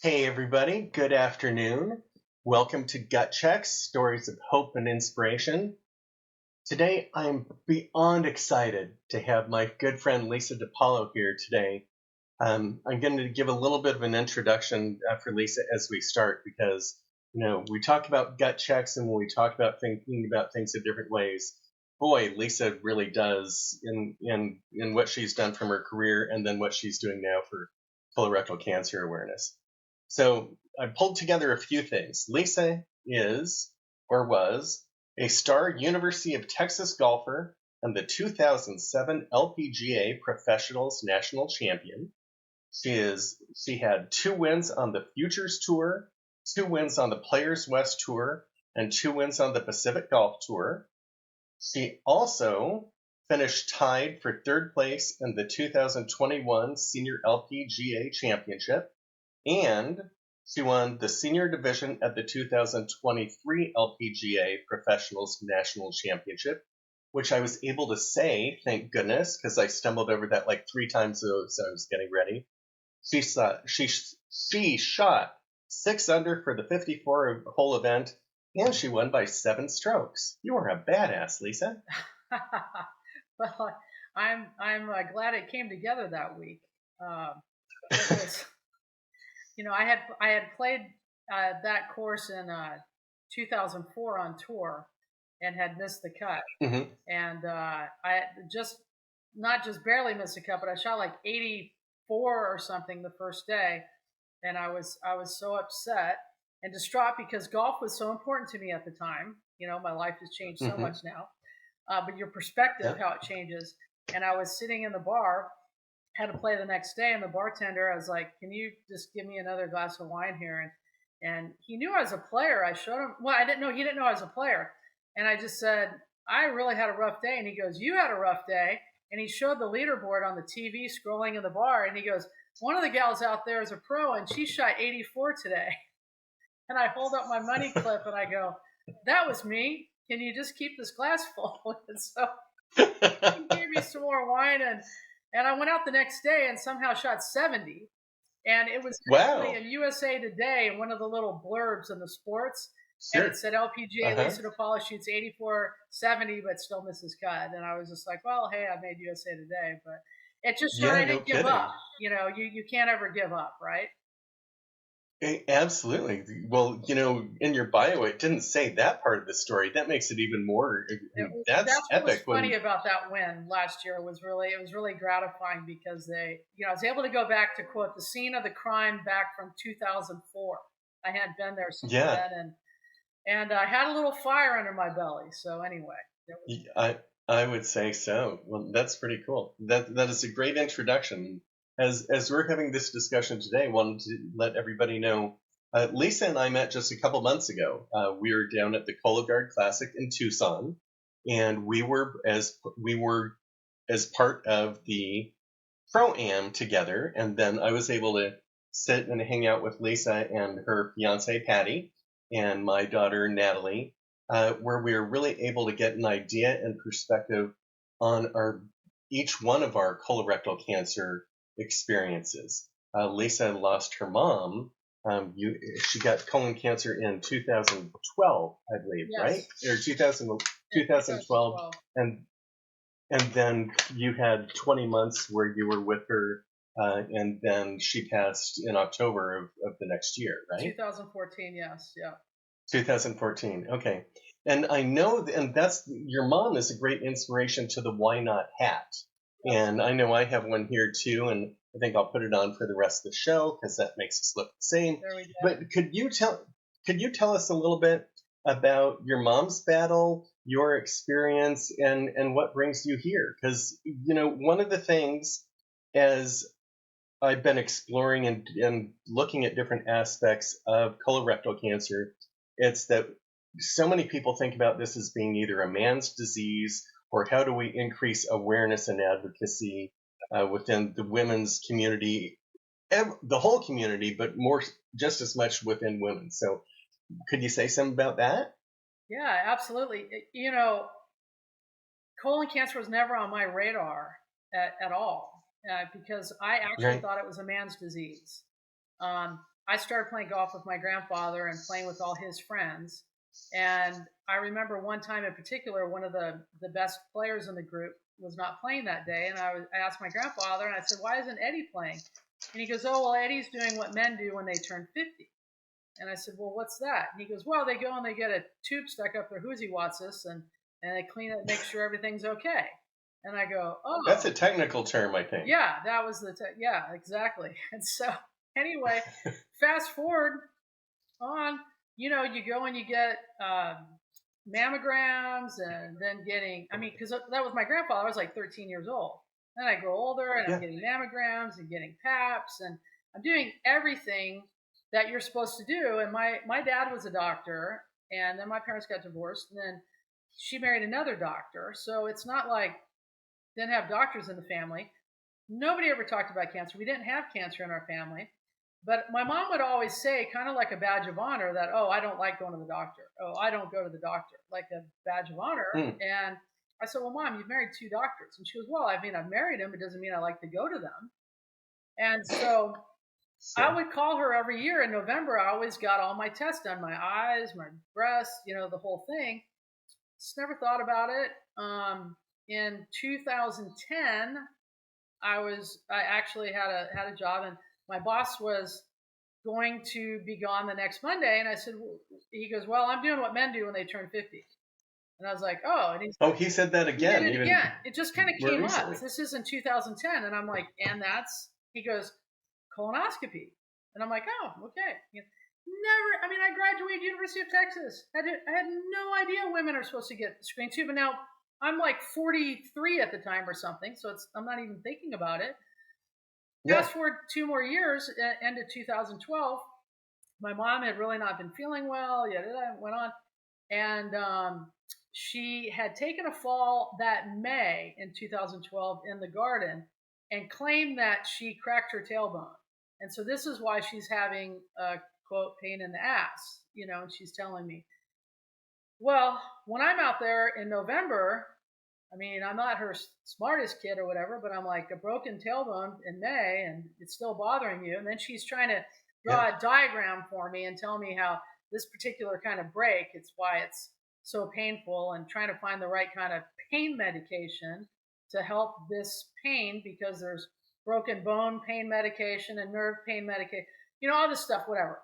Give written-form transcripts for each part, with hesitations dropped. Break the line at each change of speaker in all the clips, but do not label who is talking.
Hey, everybody. Good afternoon. Welcome to Gut Checks, Stories of Hope and Inspiration. Today, I'm beyond excited to have my good friend Lisa De Paulo here today. I'm going to give a little bit of an introduction for Lisa as we start because, we talk about gut checks and when we talk about thinking about things in different ways, boy, Lisa really does in what she's done from her career and then what she's doing now for colorectal cancer awareness. So I pulled together a few things. Lisa is, or was, a star University of Texas golfer and the 2007 LPGA Professionals National Champion. She had 2 wins on the Futures Tour, 2 wins on the Players West Tour, and 2 wins on the Pacific Golf Tour. She also finished tied for 3rd place in the 2021 Senior LPGA Championship, and she won the senior division at the 2023 LPGA Professionals National Championship, which I was able to say, thank goodness, because I stumbled over that like 3 times as I was getting ready. She shot 6 under for the 54-hole event, and she won by 7 strokes. You are a badass, Lisa.
Well, I'm glad it came together that week. It was, I had played that course in 2004 on tour and had missed the cut, and I not just barely missed the cut, but I shot like 84 or something the first day, and I was so upset and distraught because golf was so important to me at the time. My life has changed so much now, but your perspective, how it changes. And I was sitting in the bar, had to play the next day, and the bartender, I was like, "Can you just give me another glass of wine here?" And he knew I was a player. I showed him. Well, I didn't know he didn't know I was a player, and I just said, "I really had a rough day." And he goes, "You had a rough day." And he showed the leaderboard on the TV scrolling in the bar, and he goes, "One of the gals out there is a pro, and she shot 84 today." And I hold up my money clip, and I go, "That was me. Can you just keep this glass full?" And so he gave me some more wine, and I went out the next day and somehow shot 70. And it was actually in USA Today, one of the little blurbs in the sports. Sure. And it said LPGA Lisa De Paulo shoots 84-70 but still misses cut. And I was just like, well, hey, I made USA Today. But it just showed I didn't give up. You can't ever give up, right?
Absolutely. Well, in your bio, it didn't say that part of the story. That makes it even more. That's
what
epic.
Was funny about that win last year was it was really gratifying because I was able to go back to quote the scene of the crime back from 2004. I hadn't been there since then, and I had a little fire under my belly. So anyway,
I would say so. Well, that's pretty cool. That is a great introduction. As we're having this discussion today, I wanted to let everybody know, Lisa and I met just a couple months ago. We were down at the Cologuard Classic in Tucson, and we were as part of the Pro-Am together. And then I was able to sit and hang out with Lisa and her fiance Patty and my daughter Natalie, where we were really able to get an idea and perspective on each one of our colorectal cancer experiences. Lisa lost her mom. She got colon cancer in 2012, I believe, yes. Right? Or 2012. And then you had 20 months where you were with her, and then she passed in October of the next year, right?
2014, yes, yeah.
2014, okay. And I know, and that's, your mom is a great inspiration to the Why Not hat. And I know I have one here too, and I think I'll put it on for the rest of the show because that makes us look the same.
There we go.
But could you tell us a little bit about your mom's battle, your experience, and what brings you here? Because one of the things as I've been exploring and looking at different aspects of colorectal cancer, it's that so many people think about this as being either a man's disease or how do we increase awareness and advocacy within the women's community, the whole community, but more just as much within women. So could you say something about that?
Yeah, absolutely. Colon cancer was never on my radar at all because I actually thought it was a man's disease. I I started playing golf with my grandfather and playing with all his friends. And I remember one time in particular, one of the best players in the group was not playing that day. And I asked my grandfather, and I said, why isn't Eddie playing? And he goes, oh, well, Eddie's doing what men do when they turn 50. And I said, well, what's that? And he goes, well, they go and they get a tube stuck up their hoosie watsis, and they clean it, make sure everything's okay. And I go, oh.
That's a technical term, I think.
Yeah, that was yeah, exactly. And so anyway, fast forward on, you go and you get mammograms, and then because that was my grandfather. I was like 13 years old. Then I grow older, and I'm getting mammograms and getting PAPs, and I'm doing everything that you're supposed to do. And my dad was a doctor, and then my parents got divorced, and then she married another doctor. So it's not like didn't have doctors in the family. Nobody ever talked about cancer. We didn't have cancer in our family. But my mom would always say, kind of like a badge of honor, that, oh, I don't like going to the doctor. Oh, I don't go to the doctor, like a badge of honor. And I said, well, Mom, you've married 2 doctors. And she goes, well, I mean, I've married them. It doesn't mean I like to go to them. And so I would call her every year in November. I always got all my tests done, my eyes, my breasts, the whole thing. Just never thought about it. In 2010, I actually had a job, and my boss was going to be gone the next Monday. And I said, he goes, well, I'm doing what men do when they turn 50. And I was like, oh. And
he said that again.
He did it again. It just kind of came up. This is in 2010. And I'm like, and he goes, colonoscopy. And I'm like, oh, okay. I graduated University of Texas. I had no idea women are supposed to get screened too. But now I'm like 43 at the time or something. So I'm not even thinking about it. Fast forward 2 more years, end of 2012, my mom had really not been feeling well. Went on. And she had taken a fall that May in 2012 in the garden and claimed that she cracked her tailbone. And so this is why she's having a, quote, pain in the ass, and she's telling me. Well, when I'm out there in November, I'm not her smartest kid or whatever, but I'm like, a broken tailbone in May, and it's still bothering you. And then she's trying to draw a diagram for me and tell me how this particular kind of break, it's why it's so painful, and trying to find the right kind of pain medication to help this pain, because there's broken bone pain medication and nerve pain medication, all this stuff, whatever.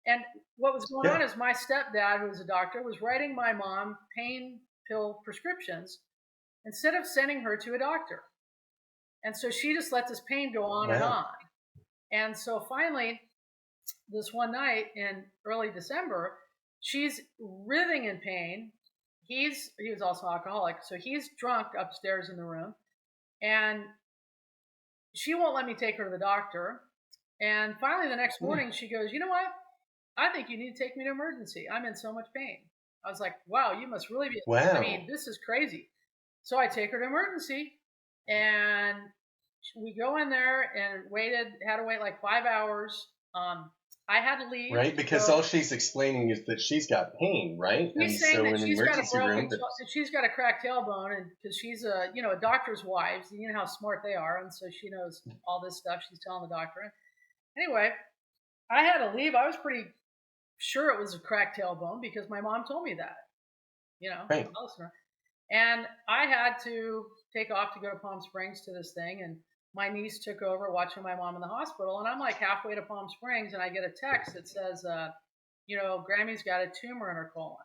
And what was going on is my stepdad, who was a doctor, was writing my mom pain pill prescriptions instead of sending her to a doctor. And so she just let this pain go on and on. And so finally, this one night in early December, she's writhing in pain. He was also alcoholic, so he's drunk upstairs in the room. And she won't let me take her to the doctor. And finally, the next morning, she goes, you know what? I think you need to take me to emergency. I'm in so much pain. I was like, wow, you must really be.
Wow.
This is crazy. So I take her to emergency, and we go in there and had to wait like 5 hours. I had to leave.
Right, because all she's explaining is that she's got pain, right?
She's saying that she's got a cracked tailbone, and because she's a doctor's wife, so you know how smart they are, and so she knows all this stuff. She's telling the doctor. Anyway, I had to leave. I was pretty sure it was a cracked tailbone because my mom told me that.
Right.
And I had to take off to go to Palm Springs to this thing, and my niece took over watching my mom in the hospital. And I'm like halfway to Palm Springs, and I get a text that says, Grammy's got a tumor in her colon.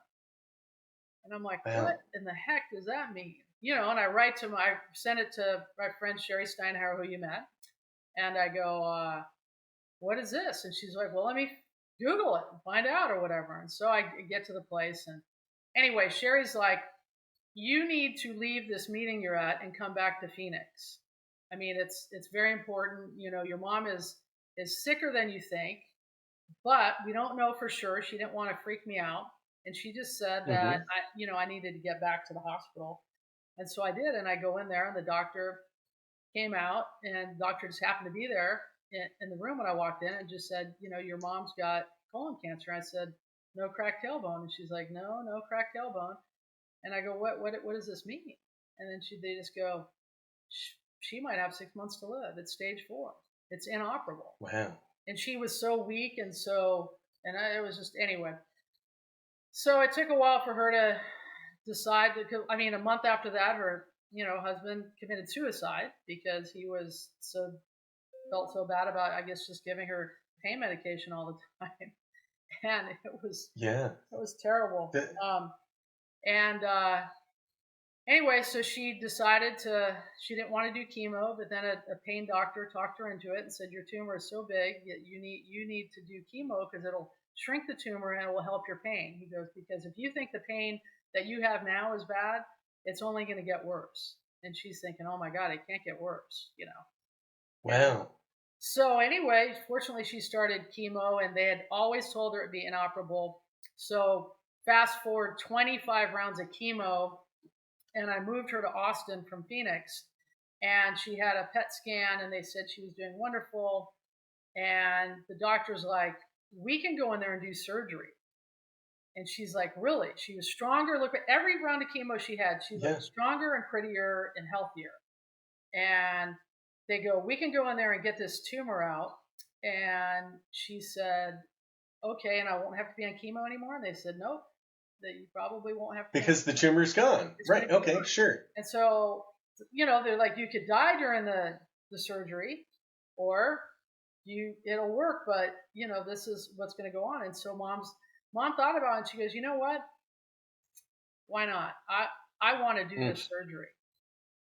And I'm like, what in the heck does that mean? And I sent it to my friend Sherry Steinhauer, who you met. And I go, what is this? And she's like, well, let me Google it and find out or whatever. And so I get to the place. And anyway, Sherry's like, you need to leave this meeting you're at and come back to Phoenix. It's very important. Your mom is sicker than you think, but we don't know for sure. She didn't want to freak me out. And she just said that, I needed to get back to the hospital. And so I did. And I go in there, and the doctor came out, and the doctor just happened to be there in the room when I walked in, and just said, your mom's got colon cancer. I said, no cracked tailbone. And she's like, no cracked tailbone. And I go, what does this mean? And then they just go, she might have 6 months to live. It's stage 4. It's inoperable.
Wow.
and she was so weak, and it was just anyway. So it took a while for her to decide to. I mean, a month after that, her husband committed suicide because he was felt so bad about, I guess, just giving her pain medication all the time, and it was terrible. And anyway, so she decided she didn't want to do chemo, but then a pain doctor talked her into it and said, your tumor is so big that you need to do chemo because it'll shrink the tumor and it will help your pain. He goes, because if you think the pain that you have now is bad, it's only going to get worse. And she's thinking, oh my God, it can't get worse,
Wow.
So anyway, fortunately she started chemo, and they had always told her it'd be inoperable. So fast forward 25 rounds of chemo, and I moved her to Austin from Phoenix, and she had a PET scan, and they said she was doing wonderful. And the doctor's like, we can go in there and do surgery. And she's like, really? She was stronger. Look at every round of chemo she had. She looked stronger and prettier and healthier. And they go, we can go in there and get this tumor out. And she said, okay, and I won't have to be on chemo anymore. And they said, nope, that you probably won't have to.
Because the tumor's gone. Right. Okay, sure.
And so, they're like, you could die during the surgery, or it'll work, but this is what's going to go on. And so mom thought about it, and she goes, you know what? Why not? I want to do this surgery.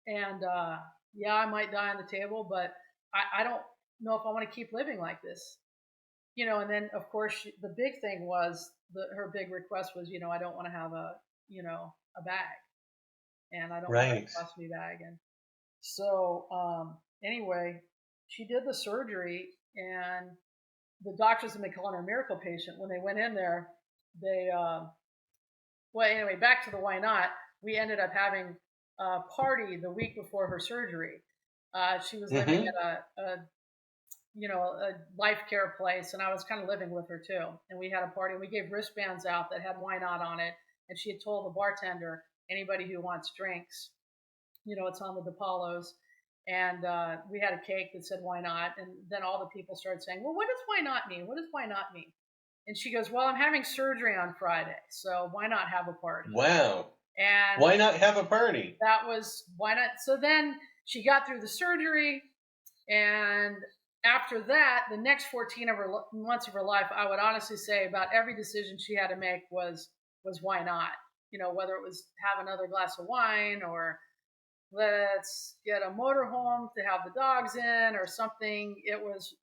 And I might die on the table, but I don't know if I want to keep living like this. And then of course the big thing was her big request was, I don't want to have a bag, and I don't want a colostomy bag. And so anyway, she did the surgery, and the doctors have been calling her a miracle patient. When they went in there, they anyway, back to the why not. We ended up having a party the week before her surgery. She was living at a life care place, and I was kind of living with her too. And we had a party, and we gave wristbands out that had why not on it. And she had told the bartender, anybody who wants drinks, it's on the De Paulo's. And we had a cake that said why not. And then all the people started saying, well, what does why not mean? What does why not mean? And she goes, well, I'm having surgery on Friday, so why not have a party?
Wow.
And
why not have a party?
That was why not. So then she got through the surgery, and after that, the next 14 months of her life, I would honestly say about every decision she had to make was why not? Whether it was have another glass of wine, or let's get a motorhome to have the dogs in, or something. It was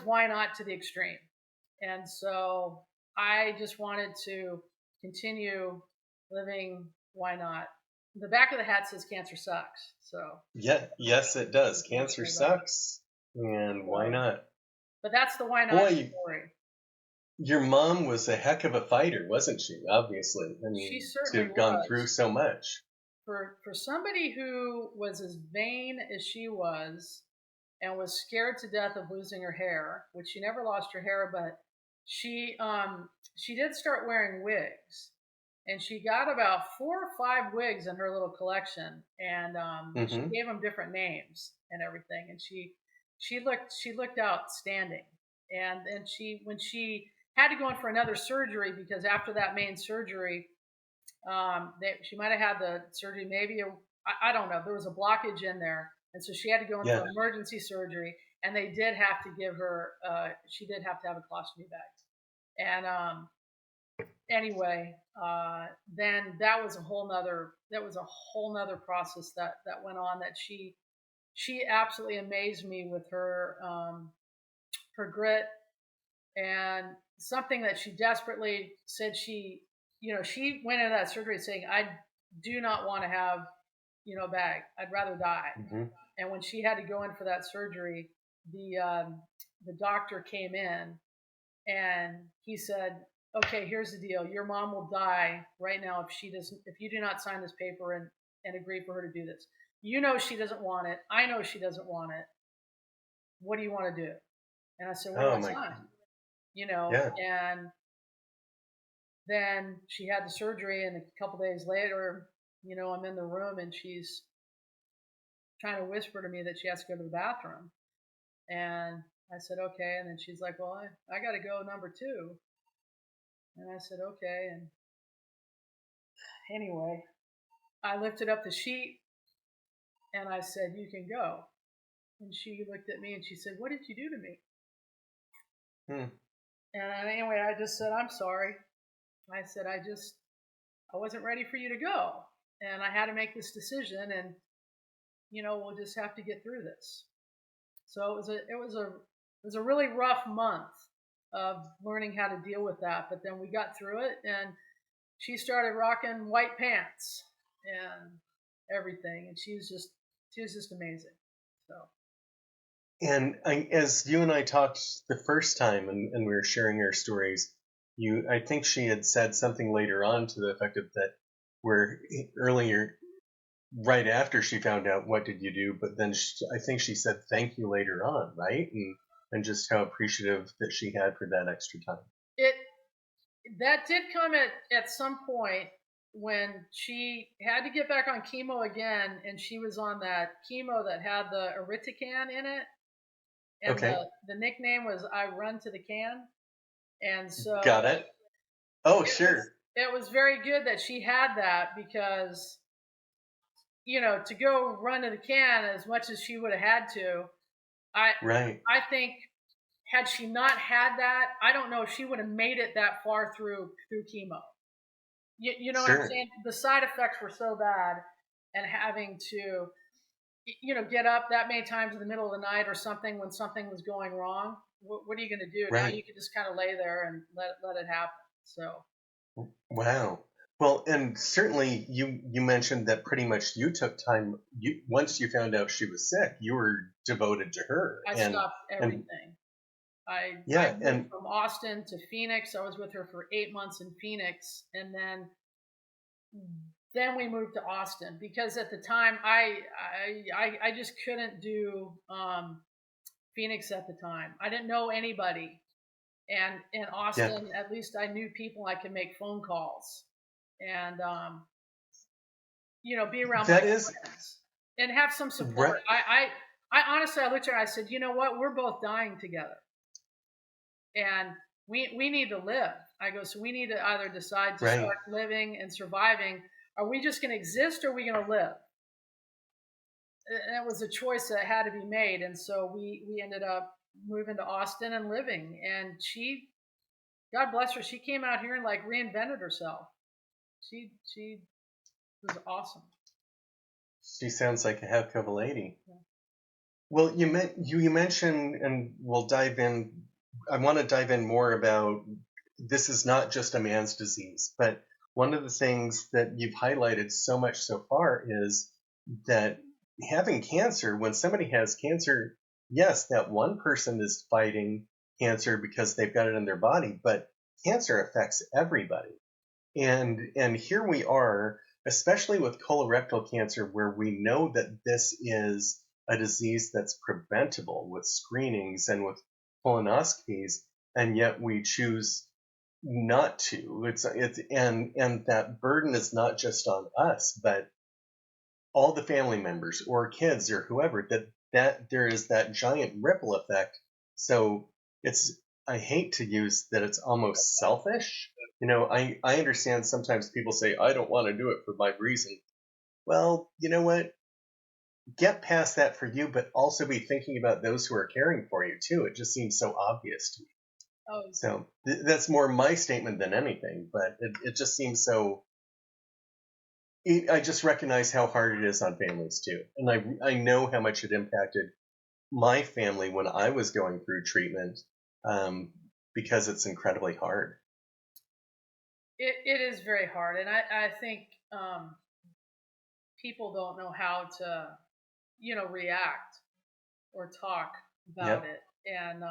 why not to the extreme. And so I just wanted to continue living why not. The back of the hat says cancer sucks. So
yes, it does. Cancer sucks, and why not?
But that's the why not story.
Your mom was a heck of a fighter, wasn't she? Obviously, I mean,
she certainly
to have gone through so much.
For somebody who was as vain as she was, and was scared to death of losing her hair, which she never lost her hair, but she did start wearing wigs. And she got about 4 or 5 wigs in her little collection, and she gave them different names and everything. And she looked outstanding. And when she had to go in for another surgery, because after that main surgery, she might have had the surgery, maybe I don't know. There was a blockage in there, and so she had to go in for emergency surgery. And they did have to give her. She did have to have a colostomy bag. And anyway, then that was a whole nother process that went on, that she absolutely amazed me with her grit, and something that she desperately said she went into that surgery saying, I do not want to have a bag. I'd rather die. And when she had to go in for that surgery, the doctor came in, and he said, okay, here's the deal. Your mom will die right now if you do not sign this paper and agree for her to do this. She doesn't want it. I know she doesn't want it. What do you want to do? And I said, well, that's fine. And then she had the surgery, and a couple days later, I'm in the room, and she's trying to whisper to me that she has to go to the bathroom. And I said, okay. And then she's like, well, I got to go number 2. And I said, okay. And anyway, I lifted up the sheet and I said, you can go. And she looked at me and she said, what did you do to me? And anyway, I just said, I'm sorry. I said, I wasn't ready for you to go. And I had to make this decision, and, we'll just have to get through this. So it was a really rough month of learning how to deal with that. But then we got through it, and she started rocking white pants and everything. And she was just amazing. So.
And as you and I talked the first time, and we were sharing our stories, I think she had said something later on to the effect of that, where earlier, right after she found out, what did you do? But then I think she said thank you later on, right? And just how appreciative that she had for that extra time.
That did come at some point when she had to get back on chemo again, and she was on that chemo that had the Eritican in it. And
okay.
The nickname was I Run to the Can. And so
got it. Oh, sure.
It was very good that she had that, because, to go run to the can as much as she would have had to, I think had she not had that, I don't know if she would have made it that far through chemo. You know
sure.
what I'm saying? The side effects were so bad, and having to, get up that many times in the middle of the night or something when something was going wrong. What are you going to do? Now you can just kind of lay there and let it happen. So.
Wow. Well, and certainly you mentioned that pretty much you took time. Once you found out she was sick, you were devoted to her.
I stopped everything. I moved from Austin to Phoenix. I was with her for 8 months in Phoenix, and then we moved to Austin, because at the time I just couldn't do Phoenix at the time. I didn't know anybody, and in Austin, at least I knew people. I could make phone calls and be around my friends and have some support. I honestly, I looked at her. I said, you know what? We're both dying together, and we need to live. I go, so we need to either decide to start living and surviving. Are we just going to exist, or are we going to live? And it was a choice that had to be made. And so we ended up moving to Austin and living. And she, God bless her, she came out here and like reinvented herself. She was awesome.
She sounds like a heck of a lady. Yeah. Well, you mentioned, and we'll dive in. I want to dive in more about, this is not just a man's disease, but one of the things that you've highlighted so much so far is that having cancer, when somebody has cancer, yes, that one person is fighting cancer because they've got it in their body, but cancer affects everybody. And here we are, especially with colorectal cancer, where we know that this is a disease that's preventable with screenings and with colonoscopies, and yet we choose not to. And that burden is not just on us, but all the family members or kids or whoever, that there is that giant ripple effect. So I hate to use that it's almost selfish. I understand sometimes people say, I don't want to do it for my reason. Well, you know what? Get past that for you, but also be thinking about those who are caring for you too. It just seems so obvious to me.
Oh.
So that's more my statement than anything, but it just seems so. I just recognize how hard it is on families too. And I know how much it impacted my family when I was going through treatment, because it's incredibly hard.
It is very hard. And I think people don't know how to, react or talk about it. And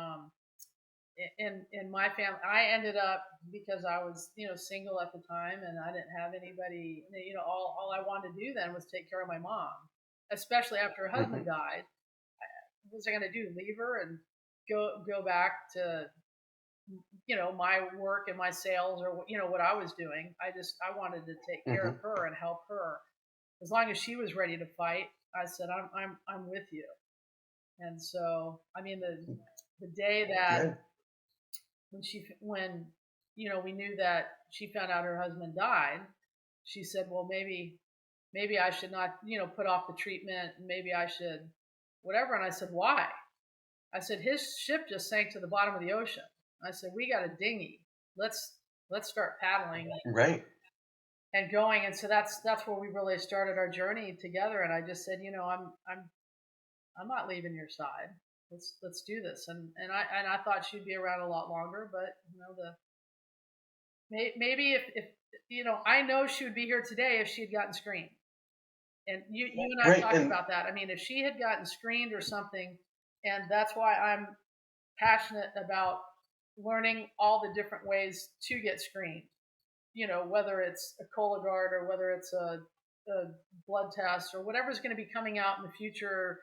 in my family, I ended up, because I was, single at the time, and I didn't have anybody, all I wanted to do then was take care of my mom, especially after her husband died. What was I going to do? Leave her and go back to, my work and my sales, or, what I was doing. I wanted to take care of her and help her. As long as she was ready to fight, I said, I'm with you. And so, I mean, the day that
Good.
when we knew that she found out her husband died, she said, well, maybe I should not, put off the treatment. Maybe I should whatever. And I said, why? I said, his ship just sank to the bottom of the ocean. I said, we got a dinghy. Let's start paddling
Right.
and going. And so that's where we really started our journey together. And I just said, I'm not leaving your side. Let's do this. And I thought she'd be around a lot longer, but maybe if I know she would be here today if she had gotten screened. And you and I
Right.
talked about that. I mean, if she had gotten screened or something, and that's why I'm passionate about learning all the different ways to get screened. Whether it's a Cologuard or whether it's a blood test or whatever's going to be coming out in the future,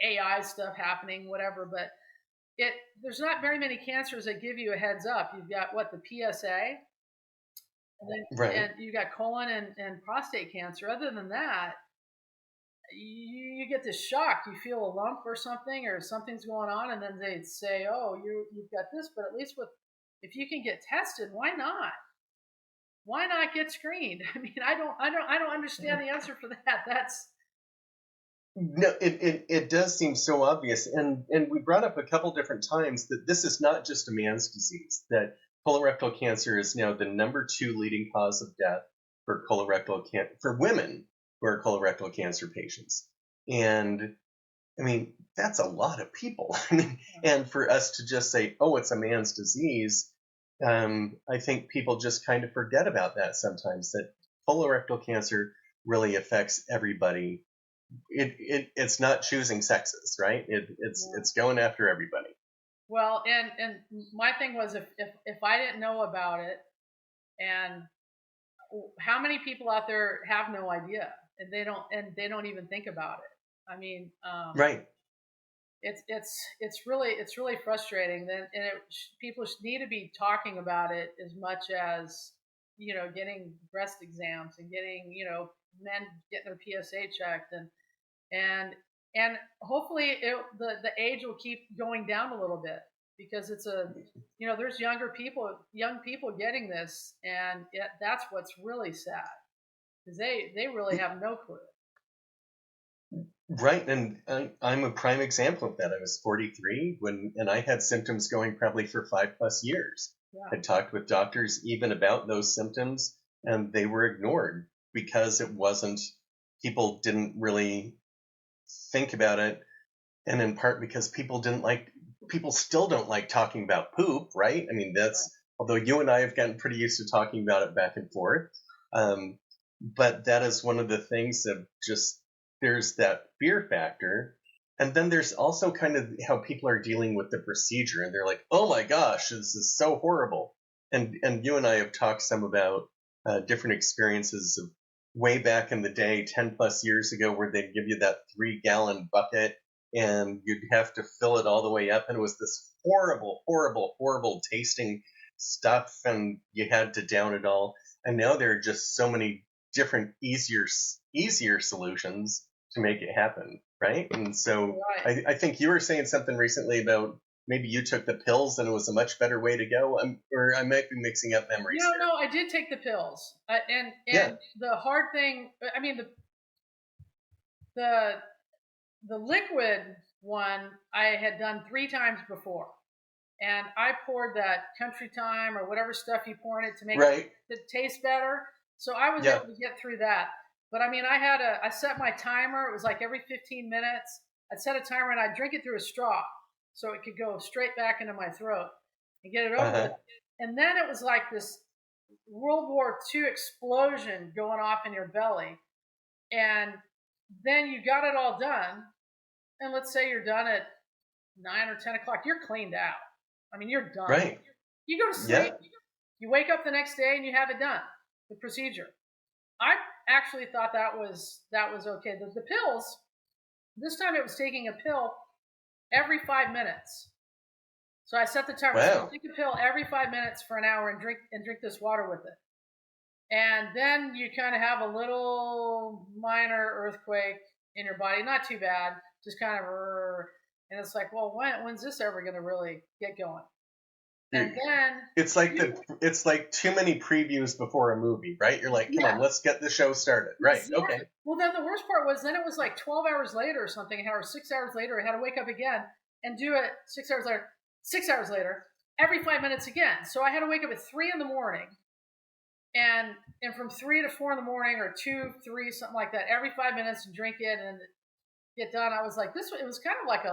AI stuff happening, whatever. But there's not very many cancers that give you a heads up. You've got the PSA, and you've got colon and prostate cancer. Other than that, you get this shock. You feel a lump or something, or something's going on, and then they'd say, "Oh, you've got this." But at least if you can get tested, why not? Why not get screened? I mean, I don't understand the answer for that. That's
No, it does seem so obvious, and we brought up a couple different times that this is not just a man's disease. That colorectal cancer is now the number 2 leading cause of death for for women who are colorectal cancer patients, and I mean that's a lot of people. I mean, and for us to just say, "Oh, it's a man's disease," I think people just kind of forget about that sometimes. That colorectal cancer really affects everybody. It's not choosing sexes, right? It's going after everybody.
Well, and my thing was if I didn't know about it, and how many people out there have no idea and they don't even think about it. I mean,
Right.
It's really frustrating. Then people need to be talking about it as much as getting breast exams and getting men getting their PSA checked and hopefully the age will keep going down a little bit because it's there's young people getting this, and that's what's really sad because they really have no clue.
Right, and I'm a prime example of that. I was 43 and I had symptoms going probably for 5+ years.
Yeah.
I talked with doctors even about those symptoms, and they were ignored because people didn't really think about it, and in part because people still don't like talking about poop, right? I mean, although you and I have gotten pretty used to talking about it back and forth, but that is one of the things of just, there's that fear factor. And then there's also kind of how people are dealing with the procedure, and they're like, oh my gosh, this is so horrible. And you and I have talked some about different experiences of way back in the day, 10+ years ago, where they'd give you that 3-gallon bucket and you'd have to fill it all the way up. And it was this horrible, horrible, horrible tasting stuff, and you had to down it all. And now there are just so many different, easier solutions to make it happen, right? And so
Right.
I think you were saying something recently about maybe you took the pills and it was a much better way to go. Or I might be mixing up memories.
No, I did take the pills, and the hard thing, I mean, the liquid one I had done 3 times before, and I poured that country thyme or whatever stuff you pour in it to make it taste better. So I was able to get through that. But I mean, I set my timer. It was like every 15 minutes. I'd set a timer and I'd drink it through a straw so it could go straight back into my throat and get it over with. And then it was like this World War II explosion going off in your belly. And then you got it all done. And let's say you're done at 9 or 10 o'clock. You're cleaned out. I mean, you're done.
Right.
You go to sleep. You wake up the next day and you have it done. The procedure. I actually thought that was okay. The pills, this time it was taking a pill every 5 minutes. So I set the timer.
Wow.
So take a pill every 5 minutes for an hour and drink this water with it. And then you kind of have a little minor earthquake in your body. Not too bad. Just kind of, And it's like, well, when's this ever going to really get going? And then
it's like too many previews before a movie, right? You're like, come on, let's get the show started. Right.
Exactly.
Okay.
Well, then the worst part was then it was like 12 hours later or something, or 6 hours later, I had to wake up again and do it 6 hours later, every 5 minutes again. So I had to wake up at 3 in the morning and from 3 to 4 in the morning, or 2, 3, something like that, every 5 minutes, and drink it and get done. I was like, it was kind of like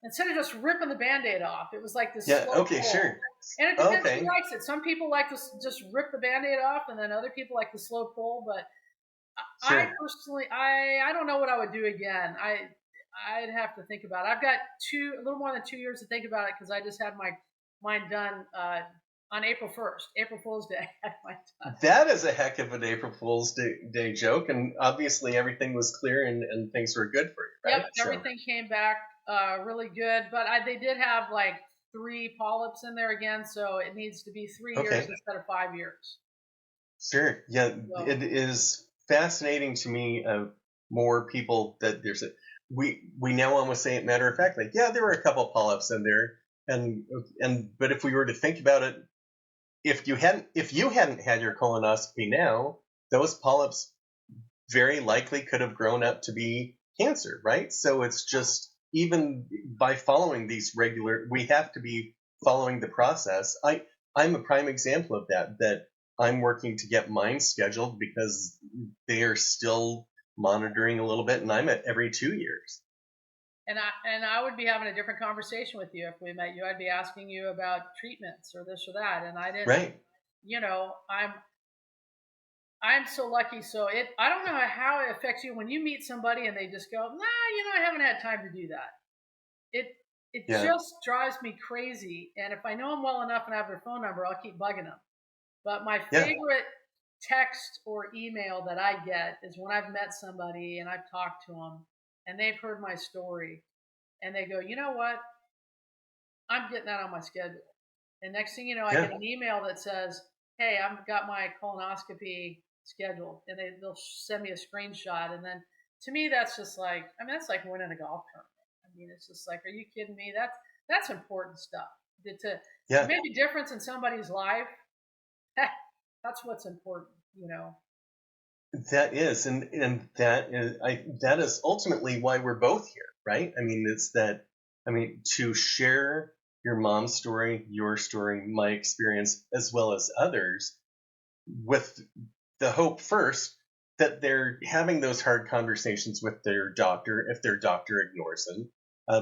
instead of just ripping the Band-Aid off, it was like this slow
okay,
pull.
sure.
And it depends who likes it. Some people like to just rip the Band-Aid off, and then other people like the slow pull. But sure. I personally, I don't know what I would do again. I'd have to think about it. I've got a little more than 2 years to think about it, because I just had mine done on April 1st, April Fool's Day.
That is a heck of an April Fool's Day joke, and obviously everything was clear and things were good for you, right?
Yep, everything came back really good, but they did have like 3 polyps in there again, so it needs to be 3 years instead of 5 years.
Sure. Yeah, so it is fascinating to me more people that we now almost say it matter of fact, like, yeah, there were a couple polyps in there, but if we were to think about it, if you hadn't had your colonoscopy now, those polyps very likely could have grown up to be cancer, right? So it's just, even by following these we have to be following the process. I'm a prime example of that I'm working to get mine scheduled, because they are still monitoring a little bit, and I'm at every 2 years.
And I would be having a different conversation with you if we met you. I'd be asking you about treatments or this or that, and I didn't.
Right.
I'm so lucky. So I don't know how it affects you when you meet somebody and they just go, nah, I haven't had time to do that. It just drives me crazy. And if I know them well enough and I have their phone number, I'll keep bugging them. But my favorite text or email that I get is when I've met somebody and I've talked to them and they've heard my story and they go, you know what? I'm getting that on my schedule. And next thing you know, I get an email that says, hey, I've got my colonoscopy scheduled, and they'll send me a screenshot. And then to me, that's just like, that's like winning a golf tournament. It's just like, are you kidding me? That's important stuff. To make a difference in somebody's life, that's what's important,
That is, and that is ultimately why we're both here, right? To share your mom's story, your story, my experience, as well as others, with the hope first that they're having those hard conversations with their doctor, if their doctor ignores them,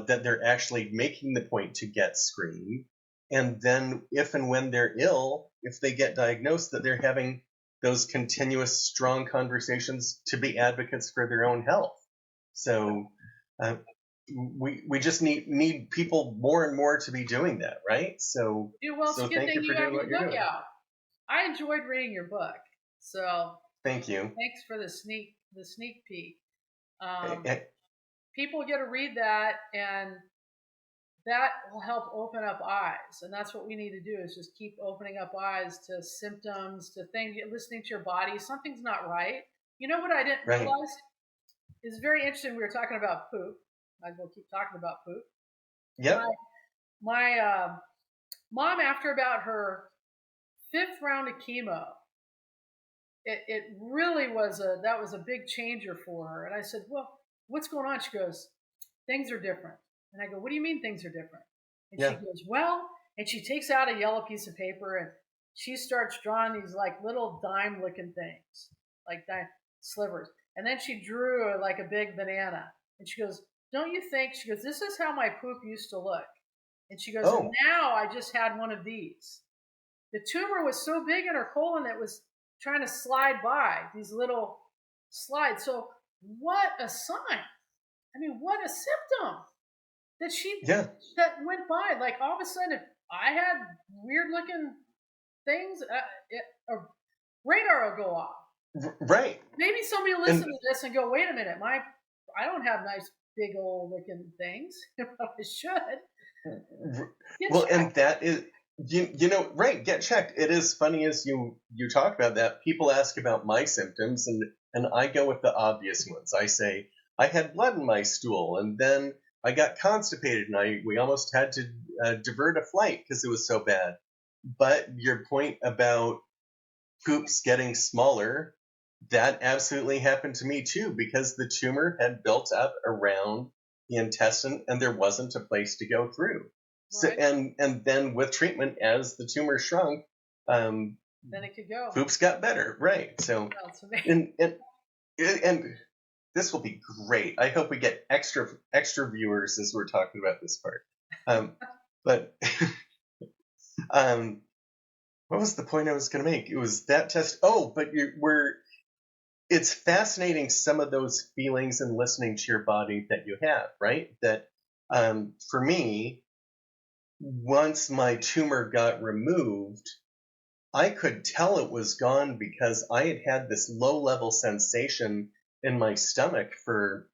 that they're actually making the point to get screened, and then if and when they're ill, if they get diagnosed, that they're having those continuous strong conversations to be advocates for their own health. So we just need people more and more to be doing that, right? So,
thank you for doing what you're doing. I enjoyed reading your book, so
thank you.
Thanks for the sneak peek. People get to read that, and that will help open up eyes, and that's what we need to do, is just keep opening up eyes to symptoms, to things, listening to your body. Something's not right. You know what I didn't realize? It's very interesting. We were talking about poop. Might as well keep talking about poop.
Yep.
My mom, after about her 5th round of chemo, it really was a big changer for her. And I said, well, what's going on? She goes, things are different. And I go, what do you mean things are different? And she goes, well, and she takes out a yellow piece of paper and she starts drawing these like little dime looking things, like slivers. And then she drew like a big banana. And she goes, don't you think, she goes, this is how my poop used to look. And she goes, and now I just had one of these. The tumor was so big in her colon that it was trying to slide by, these little slides. So what a sign. What a symptom that that went by. Like all of a sudden, if I had weird looking things, a radar will go off.
Right.
Maybe somebody will listen to this and go, wait a minute, I don't have nice big old looking things. I should.
Well, and that is, right, get checked. It is funny as you talk about that. People ask about my symptoms, and I go with the obvious ones. I say, I had blood in my stool, and then I got constipated, and we almost had to divert a flight because it was so bad. But your point about poops getting smaller, that absolutely happened to me too, because the tumor had built up around the intestine and there wasn't a place to go through. So,
Right.
and then with treatment, as the tumor shrunk,
Then it could go.
poops got better, right? So,
That's amazing.
and this will be great. I hope we get extra viewers as we're talking about this part. But what was the point I was going to make? It was that test. Oh, but it's fascinating, some of those feelings and listening to your body that you have, right? That for me, once my tumor got removed, I could tell it was gone because I had had this low-level sensation in my stomach for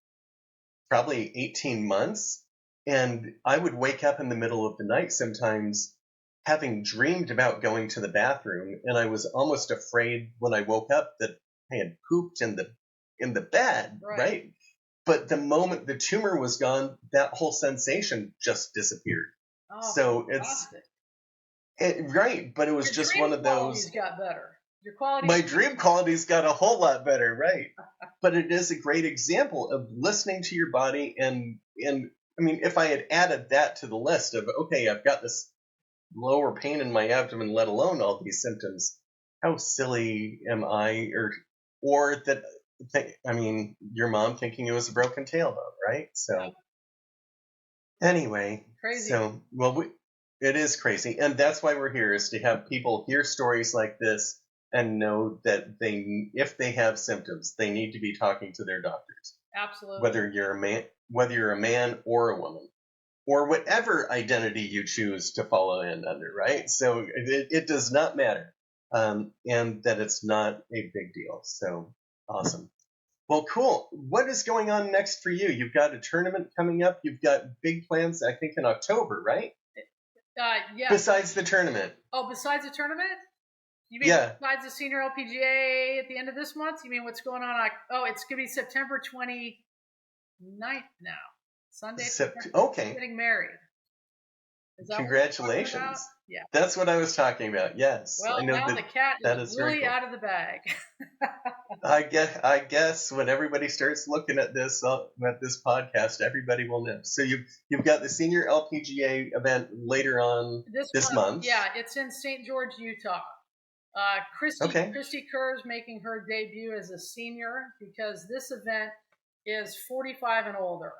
probably 18 months. And I would wake up in the middle of the night sometimes having dreamed about going to the bathroom, and I was almost afraid when I woke up that I had pooped in the bed, right? But the moment the tumor was gone, that whole sensation just disappeared.
Oh,
so
fantastic.
Right, but it was just one of those.
Got better. Your quality.
My dream quality's got a whole lot better, right? But it is a great example of listening to your body, and I mean, if I had added that to the list of, okay, I've got this lower pain in my abdomen, let alone all these symptoms, how silly am I? Or that, I mean, your mom thinking it was a broken tailbone, right? So anyway,
crazy.
So it is crazy, and that's why we're here, is to have people hear stories like this and know that if they have symptoms, they need to be talking to their doctors.
Absolutely.
Whether you're a man or a woman, or whatever identity you choose to follow in under, right? So it does not matter, and that it's not a big deal. So awesome. Well, cool. What is going on next for you? You've got a tournament coming up. You've got big plans, I think, in October, right?
Yeah.
Besides the tournament.
Oh, besides the tournament? You mean besides the senior LPGA at the end of this month? You mean what's going on? Oh, it's going to be September 29th now. Sunday.
Okay.
Getting married.
Congratulations.
Yeah.
That's what I was talking about. Yes.
Well,
I know
now the cat is really cool. Out of the bag.
I guess when everybody starts looking at this podcast, everybody will know. So you've got the senior LPGA event later on this month.
Yeah, it's in St. George, Utah. Christy Kerr's making her debut as a senior because this event is 45 and older.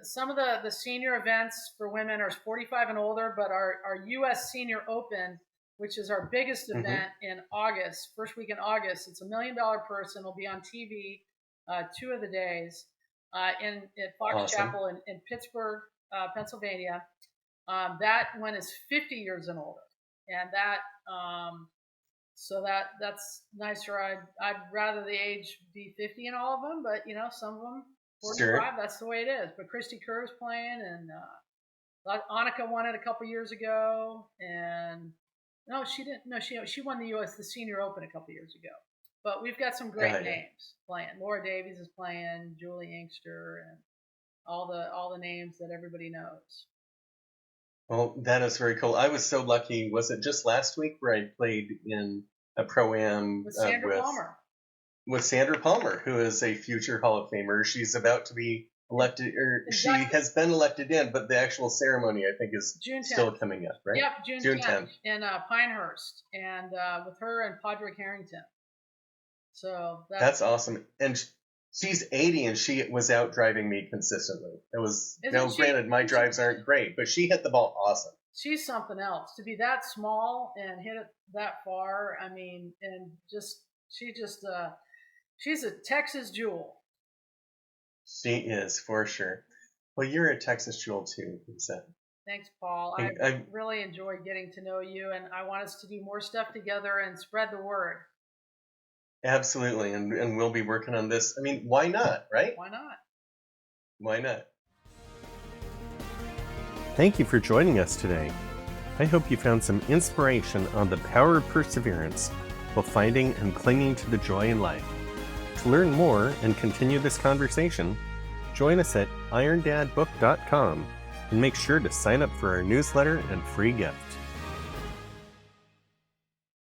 Some of the senior events for women are 45 and older, but our U.S. Senior Open, which is our biggest event in August, first week in August, it's $1 million person. It'll be on TV 2 of the days at Fox Chapel in Pittsburgh, Pennsylvania. That one is 50 years and older, and so that's nicer. I'd rather the age be 50 in all of them, but some of them 45. Sure. That's the way it is. But Christy Kerr's playing, and Annika won it a couple years ago, and no, she didn't. No, she won the Senior Open a couple years ago. But we've got some great names playing. Laura Davies is playing, Julie Inkster, and all the names that everybody knows.
Well, that is very cool. I was so lucky. Was it just last week where I played in a Pro-Am
with Sandra Palmer?
With Sandra Palmer, who is a future Hall of Famer. She's about to be elected, or she has been elected in, but the actual ceremony, I think, is still coming up, right?
Yep, June 10th in Pinehurst, and with her and Padraig Harrington. So that's awesome.
And she's 80, and she was out driving me consistently. Granted, my drives aren't great, but she hit the ball awesome.
She's something else. To be that small and hit it that far, I mean, and she's a Texas jewel.
She is, for sure. Well, you're a Texas jewel too, Lisa.
Thanks, Paul. I really enjoyed getting to know you, and I want us to do more stuff together and spread the word.
Absolutely, and we'll be working on this. I mean, why not, right?
Why not?
Why not? Thank you for joining us today. I hope you found some inspiration on the power of perseverance while finding and clinging to the joy in life. To learn more and continue this conversation, join us at irondadbook.com and make sure to sign up for our newsletter and free gift.